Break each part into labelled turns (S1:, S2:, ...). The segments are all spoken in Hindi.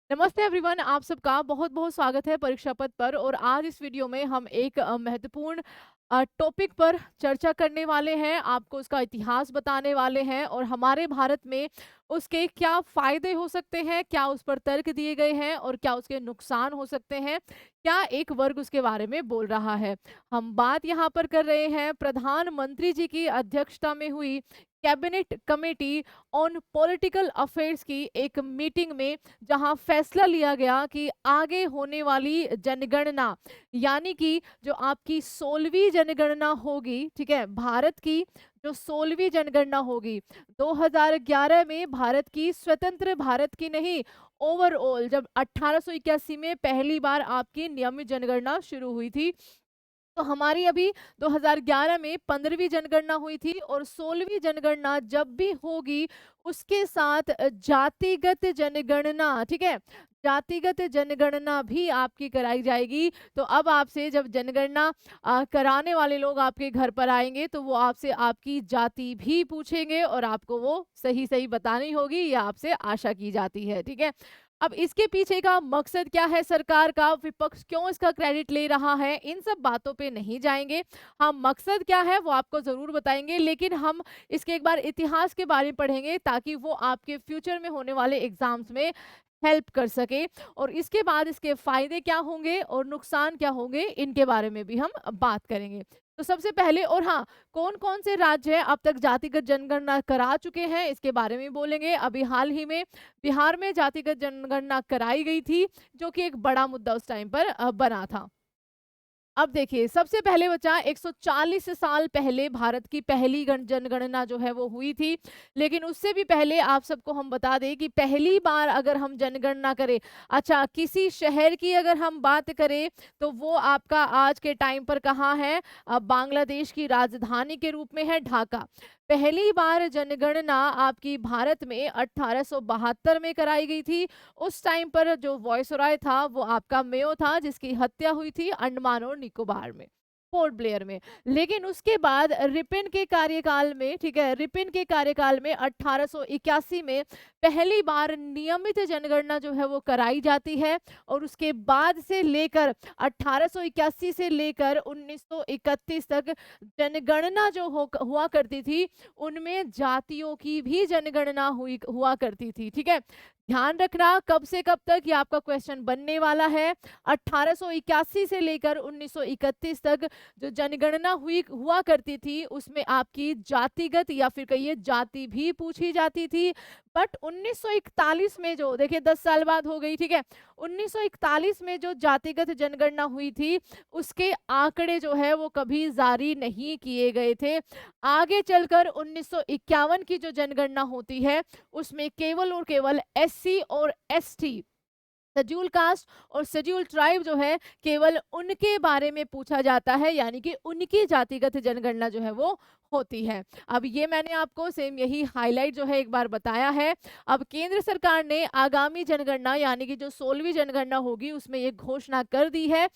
S1: नमस्ते एवरीवन, आप सबका बहुत बहुत स्वागत है परीक्षा पथ पर। और आज इस वीडियो में हम एक महत्वपूर्ण टॉपिक पर चर्चा करने वाले हैं। आपको उसका इतिहास बताने वाले हैं और हमारे भारत में उसके क्या फायदे हो सकते हैं, क्या उस पर तर्क दिए गए हैं और क्या उसके नुकसान हो सकते हैं, क्या एक वर्ग उसके बारे में बोल रहा है। हम बात यहाँ पर कर रहे हैं प्रधानमंत्री जी की अध्यक्षता में हुई cabinet committee on political affairs की एक मीटिंग में, जहां फैसला लिया गया कि आगे होने वाली जनगणना, यानी कि जो आपकी 16वीं जनगणना होगी, ठीक है, भारत की जो 16वीं जनगणना होगी 2011 में, भारत की स्वतंत्र भारत की नहीं, ओवरऑल जब 1881 में पहली बार आपकी नियमित जनगणना शुरू हुई थी, तो हमारी अभी 2011 में 15वीं जनगणना हुई थी। और 16वीं जनगणना जब भी होगी उसके साथ जातिगत जनगणना, ठीक है, जातिगत जनगणना भी आपकी कराई जाएगी। तो अब आपसे जब जनगणना कराने वाले लोग आपके घर पर आएंगे तो वो आपसे आपकी जाति भी पूछेंगे और आपको वो सही सही बतानी होगी, या आपसे आशा की जाती है, ठीक है। अब इसके पीछे का मकसद क्या है सरकार का, विपक्ष क्यों इसका क्रेडिट ले रहा है, इन सब बातों पे नहीं जाएंगे। हम मकसद क्या है वो आपको जरूर बताएंगे, लेकिन हम इसके एक बार इतिहास के बारे में पढ़ेंगे ताकि वो आपके फ्यूचर में होने वाले एग्जाम्स में हेल्प कर सके। और इसके बाद इसके फायदे क्या होंगे और नुकसान क्या होंगे, इनके बारे में भी हम बात करेंगे। तो सबसे पहले, और हाँ, कौन कौन से राज्य हैं अब तक जातिगत जनगणना करा चुके हैं, इसके बारे में बोलेंगे। अभी हाल ही में बिहार में जातिगत जनगणना कराई गई थी, जो कि एक बड़ा मुद्दा उस टाइम पर बना था। अब देखिए, सबसे पहले बचा 140 साल पहले भारत की पहली जनगणना जो है वो हुई थी। लेकिन उससे भी पहले आप सबको हम बता दें कि पहली बार अगर हम जनगणना करें, अच्छा, किसी शहर की अगर हम बात करें, तो वो आपका आज के टाइम पर कहाँ है, बांग्लादेश की राजधानी के रूप में है ढाका। पहली बार जनगणना आपकी भारत में 1872 में कराई गई थी। उस टाइम पर जो वॉयसरॉय था वो आपका मेयो था, जिसकी हत्या हुई थी अंडमान और निकोबार में, पोर्ट ब्लेयर में। लेकिन उसके बाद रिपन के कार्यकाल में, ठीक है, रिपन के कार्यकाल में 1881 में पहली बार नियमित जनगणना जो है वो कराई जाती है। और उसके बाद से लेकर 1881 से लेकर 1931 तक जनगणना जो हुआ करती थी, उनमें जातियों की भी जनगणना हुआ करती थी, ठीक है। ध्यान रखना कब से कब तक, ये आपका क्वेश्चन बनने वाला है। 1881 से लेकर 1931 तक जो जनगणना हुआ करती थी, उसमें आपकी जातिगत या फिर कहिए जाति भी पूछी जाती थी। बट 1941 में, जो देखिए 10 साल बाद हो गई, ठीक है, 1941 में जो जातिगत जनगणना हुई थी, उसके आंकड़े जो है वो कभी जारी नहीं किए गए थे। आगे चलकर 1951 की जो जनगणना होती है, उसमें केवल और केवल एससी और एसटी, शेड्यूल कास्ट और शेड्यूल ट्राइब जो है, केवल उनके बारे में पूछा जाता है, यानी कि उनकी जातिगत जनगणना जो है वो होती है। अब ये मैंने आपको सेम यही हाईलाइट जो है एक बार बताया है। अब केंद्र सरकार ने आगामी जनगणना, यानी कि जो 16वीं जनगणना होगी, उसमें ये घोषणा कर दी है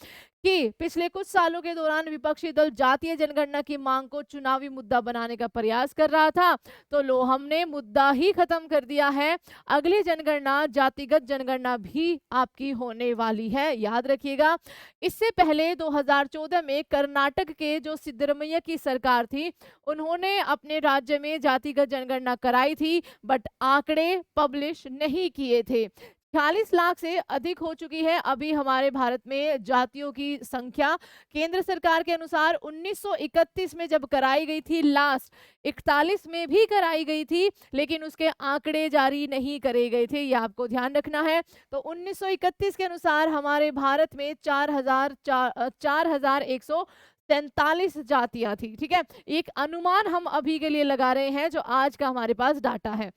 S1: कि पिछले कुछ सालों के दौरान विपक्षी दल जातीय जनगणना की मांग को चुनावी मुद्दा बनाने का प्रयास कर रहा था, तो लो, हमने मुद्दा ही खत्म कर दिया है। अगली जनगणना जातिगत जनगणना भी आपकी होने वाली है, याद रखिएगा। इससे पहले 2014 में कर्नाटक के जो सिद्धरमैया की सरकार थी, उन्होंने अपने राज्य में जातिगत जनगणना कराई थी, बट आंकड़े पब्लिश नहीं किए थे। 40 लाख से अधिक हो चुकी है अभी हमारे भारत में जातियों की संख्या। केंद्र सरकार के अनुसार 1931 में जब कराई गई थी लास्ट, 41 में भी कराई गई थी, लेकिन उसके आंकड़े जारी नहीं करे गए थे, ये आपको ध्यान रखना है। तो 1931 के अनुसार हमारे भारत में 4143 जातियां थी, ठीक है। एक अनुमान हम अभी के लिए लगा रहे हैं, जो आज का हमारे पास डाटा है।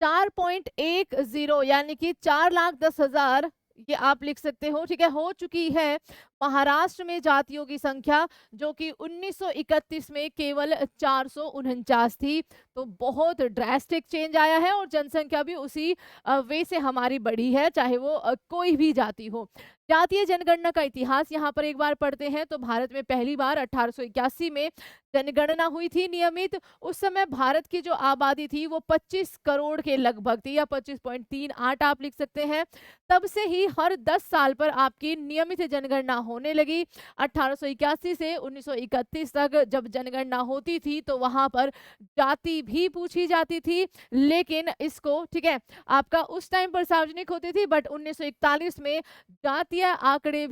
S1: 4.10, यानी कि 4,10,000, ये आप लिख सकते हो, ठीक है, हो चुकी है महाराष्ट्र में जातियों की संख्या, जो कि 1931 में केवल 449 थी। तो बहुत ड्रास्टिक चेंज आया है और जनसंख्या भी उसी वे से हमारी बढ़ी है, चाहे वो कोई भी जाति हो। जातीय जनगणना का इतिहास यहाँ पर एक बार पढ़ते हैं तो भारत में पहली बार 1881 में जनगणना हुई थी नियमित। उस समय भारत की जो आबादी थी वो 25 करोड़ के लगभग थी, या 25.38 आप लिख सकते हैं। तब से ही हर 10 साल पर आपकी नियमित जनगणना होने लगी। 1881 से 1931 तक जब जनगणना होती थी तो वहां पर जाति भी पूछी जाती थी, लेकिन इसको, ठीक है, आपका उस टाइम पर सार्वजनिक होती थी, बट 1941 में जातीय आंकड़े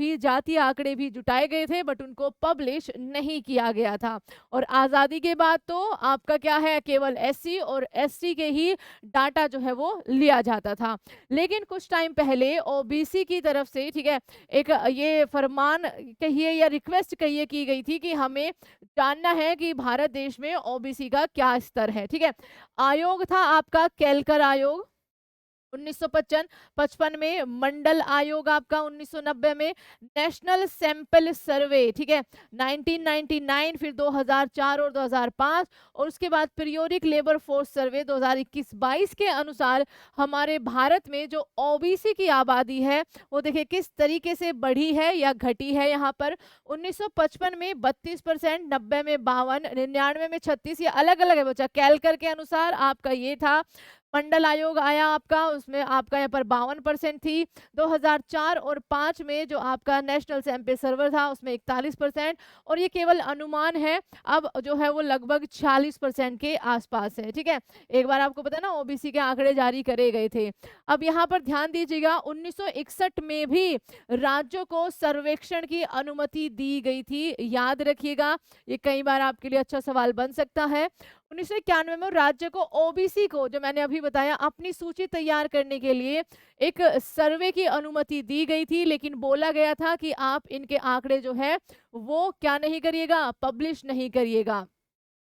S1: भी जुटाए गए थे, बट उनको पब्लिश नहीं किया गया था। और आज़ादी के बाद तो आपका क्या है, केवल एससी और एसटी के ही डाटा जो है वो लिया जाता था। लेकिन कुछ टाइम पहले ओबीसी की तरफ से, ठीक है, एक ये फरमान कहिए या रिक्वेस्ट कहिए की गई थी कि हमें जानना है कि भारत देश में ओबीसी का क्या स्तर है, ठीक है। आयोग था आपका केलकर आयोग 1955 में, मंडल आयोग आपका 1990 में, नेशनल सैंपल सर्वे, ठीक है, 1999, फिर 2004 और 2005, और उसके बाद पीरियोडिक लेबर फोर्स सर्वे 2021-22 के अनुसार हमारे भारत में जो ओबीसी की आबादी है वो देखिए किस तरीके से बढ़ी है या घटी है। यहाँ पर 1955 में 32%, 90 में 52, 99 में 36, ये अलग अलग है बच्चा, कैलकर के अनुसार आपका ये था। मंडल आयोग आया आपका, उसमें आपका यहाँ पर 52% थी। 2004 और 5 में जो आपका नेशनल सैंपल सर्वर था उसमें 41%, और ये केवल अनुमान है, अब जो है वो लगभग 46% के आसपास है, ठीक है। एक बार आपको पता है ना ओबीसी के आंकड़े जारी करे गए थे। अब यहाँ पर ध्यान दीजिएगा, 1961 में भी राज्यों को सर्वेक्षण की अनुमति दी गई थी, याद रखिएगा, ये कई बार आपके लिए अच्छा सवाल बन सकता है। 1991 में राज्य को ओबीसी को, जो मैंने अभी बताया, अपनी सूची तैयार करने के लिए एक सर्वे की अनुमति दी गई थी, लेकिन बोला गया था कि आप इनके आंकड़े जो है वो क्या नहीं करिएगा, पब्लिश नहीं करिएगा।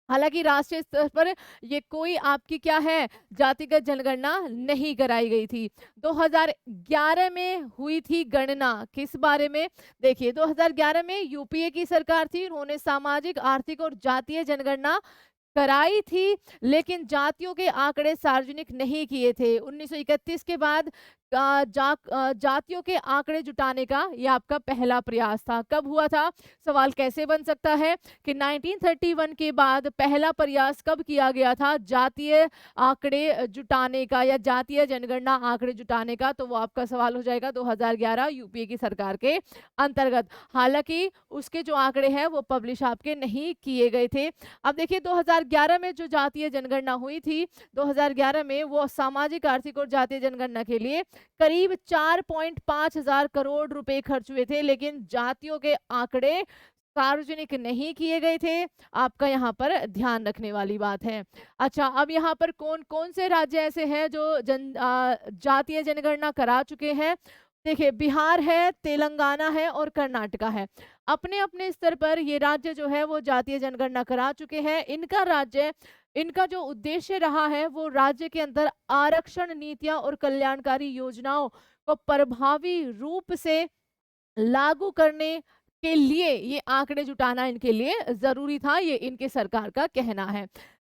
S1: हालांकि राष्ट्रीय स्तर पर ये कोई आपकी क्या है, जातिगत जनगणना नहीं कराई गई थी। 2011 में हुई थी गणना, किस बारे में, देखिए 2011 में यूपीए की सरकार थी, उन्होंने सामाजिक, आर्थिक और जातीय जनगणना कराई थी, लेकिन जातियों के आंकड़े सार्वजनिक नहीं किए थे। 1931 के बाद जातियों के आंकड़े जुटाने का ये आपका पहला प्रयास था। कब हुआ था, सवाल कैसे बन सकता है कि 1931 के बाद पहला प्रयास कब किया गया था जातीय आंकड़े जुटाने का या जातीय जनगणना आंकड़े जुटाने का, तो वो आपका सवाल हो जाएगा 2011 यूपीए की सरकार के अंतर्गत। हालांकि उसके जो आंकड़े हैं वो पब्लिश आपके नहीं किए गए थे। अब देखिए 2011 में जो जातीय जनगणना हुई थी, 2011 में वो सामाजिक, आर्थिक और जातीय जनगणना के लिए करीब 4.5 हजार करोड़ रुपए खर्च हुए थे, लेकिन जातियों के आंकड़े सार्वजनिक नहीं किए गए थे। आपका यहाँ पर ध्यान रखने वाली बात है। अच्छा, अब यहाँ पर कौन कौन से राज्य ऐसे हैं जो जातीय जनगणना करा चुके हैं। देखिए बिहार है, तेलंगाना है और कर्नाटका है। अपने अपने स्तर पर ये राज्य जो है वो जातीय जनगणना करा चुके हैं। इनका जो उद्देश्य रहा है वो राज्य के अंदर आरक्षण नीतियां और कल्याणकारी योजनाओं को प्रभावी रूप से लागू करने के लिए ये आंकड़े जुटाना इनके लिए जरूरी था, ये इनके सरकार का कहना है।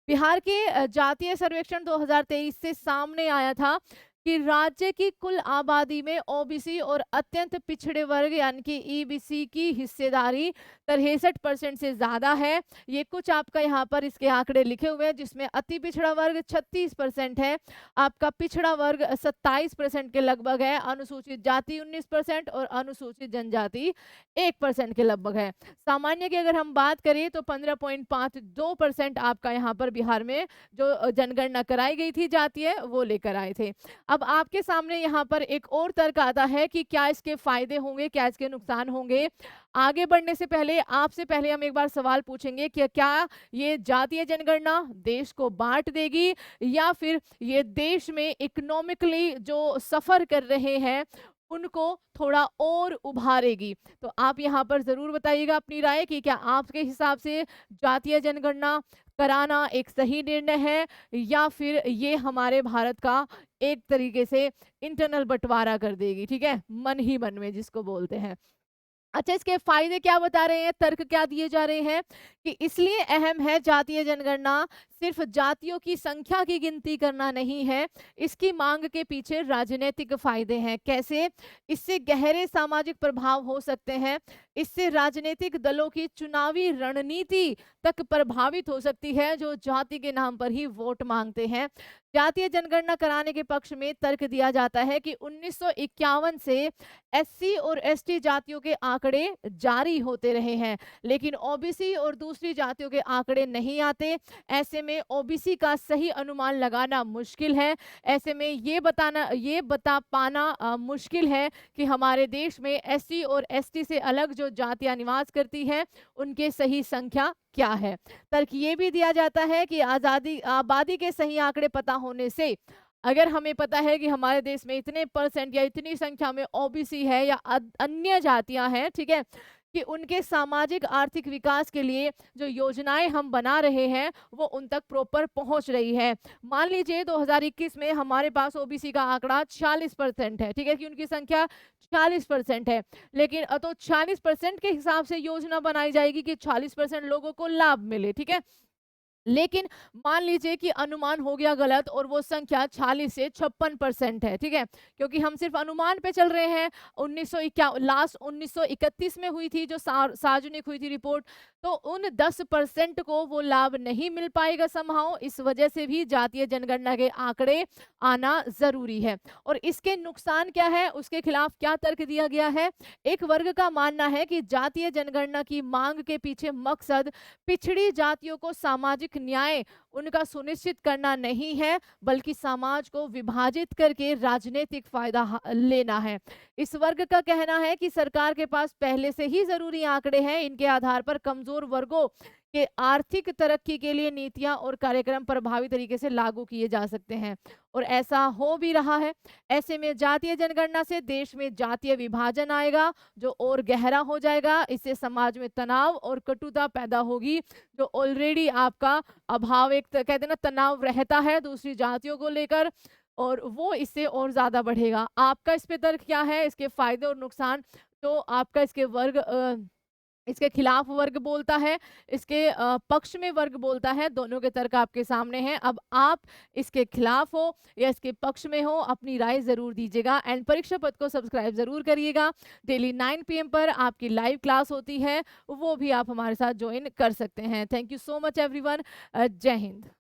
S1: बिहार के जातीय सर्वेक्षण 2023 से सामने आया था कि राज्य की कुल आबादी में ओबीसी और अत्यंत पिछड़े वर्ग यानी कि ईबीसी की हिस्सेदारी 63% से ज्यादा है। ये कुछ आपका यहाँ पर इसके आंकड़े लिखे हुए हैं, जिसमें अति पिछड़ा वर्ग 36% है, आपका पिछड़ा वर्ग 27% के लगभग है, अनुसूचित जाति 19% और अनुसूचित जनजाति 1% के लगभग है। सामान्य की अगर हम बात करें तो 15.52% आपका यहाँ पर बिहार में जो जनगणना कराई गई थी जातीय, वो लेकर आए थे। अब आपके सामने यहाँ पर एक और तर्क आता है कि क्या इसके फायदे होंगे, क्या इसके नुकसान होंगे। आगे बढ़ने से पहले आपसे पहले हम एक बार सवाल पूछेंगे कि क्या ये जातीय जनगणना देश को बांट देगी या फिर ये देश में इकोनॉमिकली जो सफर कर रहे हैं उनको थोड़ा और उभारेगी। तो आप यहाँ पर जरूर बताइएगा अपनी राय कि क्या आपके हिसाब से जातीय जनगणना कराना एक सही निर्णय है या फिर ये हमारे भारत का एक तरीके से इंटरनल बंटवारा कर देगी, ठीक है, मन ही मन में जिसको बोलते हैं। अच्छा, इसके फायदे क्या बता रहे हैं, तर्क क्या दिए जा रहे हैं कि इसलिए अहम है जातीय जनगणना, सिर्फ जातियों की संख्या की गिनती करना नहीं है, इसकी मांग के पीछे राजनीतिक फायदे हैं। कैसे? इससे गहरे सामाजिक प्रभाव हो सकते हैं, इससे राजनीतिक दलों की चुनावी रणनीति तक प्रभावित हो सकती है, जो जाति के नाम पर ही वोट मांगते हैं। जातीय जनगणना कराने के पक्ष में तर्क दिया जाता है कि 1951 से एससी और एसटी जातियों के आंकड़े जारी होते रहे हैं, लेकिन ओबीसी और दूसरी जातियों के आंकड़े नहीं आते। ऐसे में ओबीसी का सही अनुमान लगाना मुश्किल है। ऐसे में ये बता पाना मुश्किल है कि हमारे देश में एससी और एसटी से अलग जो जातियां निवास करती हैं, उनके सही संख्या क्या है। तर्क ये भी दिया जाता है कि आबादी के सही आंकड़े पता होने से, अगर हमें पता है कि हमारे देश में इतने परसेंट या इतनी संख्या में ओबीसी है या अन्य जातियां हैं, ठीक है, कि उनके सामाजिक आर्थिक विकास के लिए जो योजनाएं हम बना रहे हैं वो उन तक प्रॉपर पहुंच रही है। मान लीजिए 2021 में हमारे पास ओबीसी का आंकड़ा 40% है, ठीक है, कि उनकी संख्या 40% है, लेकिन तो 40% के हिसाब से योजना बनाई जाएगी कि 40% लोगों को लाभ मिले, ठीक है। लेकिन मान लीजिए कि अनुमान हो गया गलत और वो संख्या 40 से 56% है, ठीक है, क्योंकि हम सिर्फ अनुमान पे चल रहे हैं। 1931 में हुई थी जो सार्वजनिक हुई थी रिपोर्ट, तो उन 10% को वो लाभ नहीं मिल पाएगा समहाउ। इस वजह से भी जातीय जनगणना के आंकड़े आना जरूरी है। और इसके नुकसान क्या है, उसके खिलाफ क्या तर्क दिया गया है। एक वर्ग का मानना है कि जातीय जनगणना की मांग के पीछे मकसद पिछड़ी जातियों को सामाजिक न्याय उनका सुनिश्चित करना नहीं है, बल्कि समाज को विभाजित करके राजनीतिक फायदा लेना है। इस वर्ग का कहना है कि सरकार के पास पहले से ही जरूरी आंकड़े हैं, इनके आधार पर कमजोर वर्गों के आर्थिक तरक्की के लिए नीतियां और कार्यक्रम प्रभावी तरीके से लागू किए जा सकते हैं, और ऐसा हो भी रहा है। ऐसे में जातीय जनगणना से देश में जातीय विभाजन आएगा, जो और गहरा हो जाएगा। इससे समाज में तनाव और कटुता पैदा होगी, जो ऑलरेडी आपका अभाव, एक कहते हैं ना, तनाव रहता है दूसरी जातियों को लेकर, और वो इससे और ज्यादा बढ़ेगा। आपका इस पे तर्क क्या है, इसके फायदे और नुकसान? तो आपका इसके खिलाफ वर्ग बोलता है, इसके पक्ष में वर्ग बोलता है, दोनों के तर्क आपके सामने हैं। अब आप इसके खिलाफ हो या इसके पक्ष में हो, अपनी राय जरूर दीजिएगा। एंड परीक्षा पथ को सब्सक्राइब जरूर करिएगा। डेली 9 PM पर आपकी लाइव क्लास होती है, वो भी आप हमारे साथ ज्वाइन कर सकते हैं। Thank you so much everyone. जय हिंद।